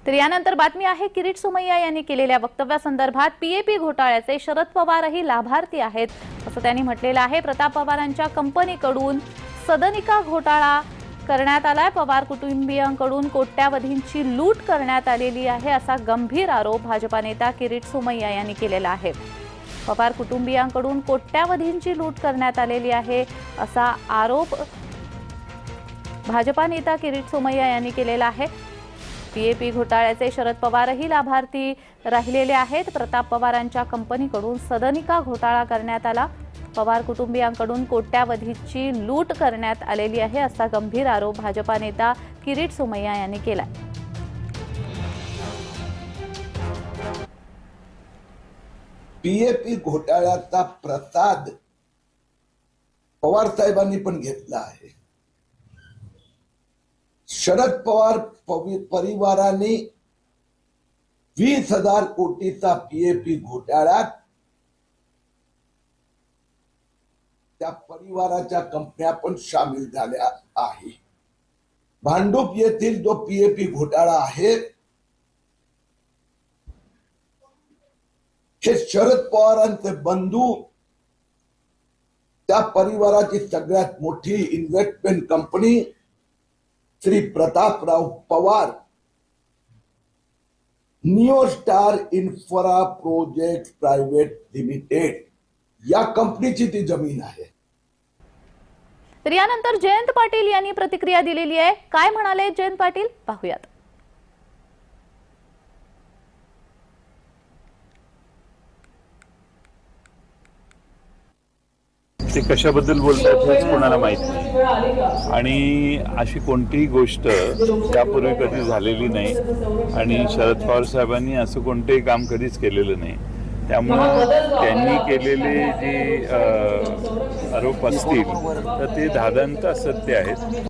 तर यानंतर बातमी आहे किरीट सोमय्या यांनी केलेल्या वक्तव्यासंदर्भात पीएपी घोटाळ्याचे शरद पवारही लाभार्थी आहेत असं त्यांनी म्हटलेलं आहे। प्रताप पवारांच्या कंपनीकडून सदनिका घोटाळा करण्यात आलाय। पवार कुटुंबियांकडून कोट्यावधींची लूट करण्यात आलेली आहे असा गंभीर आरोप भाजपा नेता किरीट सोमय्या यांनी केलेला आहे। पवार कुटुंबियांकडून कोट्यावधींची लूट करण्यात आलेली आहे असा आरोप भाजपा नेता किरीट सोमय्या यांनी केलेला आहे। पीएपी घोटाळ्याचे शरद पवारही लाभार्थी राहिलेले आहेत। प्रताप पवारांच्या कंपनीकडून सदनिका घोटाळा करण्यात आला। पवार कुटुंबियांकडून कोट्यावधीची लूट करण्यात आलेली आहे असा गंभीर आरोप भाजपा नेता किरीट सोमय्या यांनी केला। पीएपी घोटाळ्याचा प्रसाद पवार साहेबांनी पण घेतला आहे। शरद पवार परिवाराने 20,000 कोटीचा पीएपी घोटाळ्यात त्या परिवाराच्या कंपन्या पण सामील झाल्या आहे। भांडूप येथील जो पीएपी घोटाळा आहे हे शरद पवारांचे बंधू त्या परिवाराची सगळ्यात मोठी इन्व्हेस्टमेंट कंपनी श्री प्रतापराव पवार नियो star infra project private limited या कंपनीची ती जमीन आहे। तर यानंतर जयंत पाटील यांनी प्रतिक्रिया दिलेली आहे। काय म्हणाले जयंत पाटील पाहूयात। ते कशाबद्दल बोलतात हेच कोणाला माहित नाही आणि अशी कोणतीही गोष्ट त्यापूर्वी कधी झालेली नाही आणि शरद पवार साहेबांनी असं कोणतेही काम कधीच केलेलं नाही। त्यामुळे त्यांनी केलेले जे आरोप असतील तर ते धादांत असत्य आहेत।